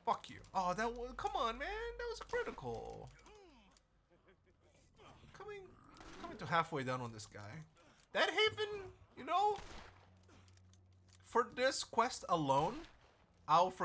Fuck you. Oh, come on, man. That was critical. to halfway done on this guy. That Haven, you know, for this quest alone, I'll forget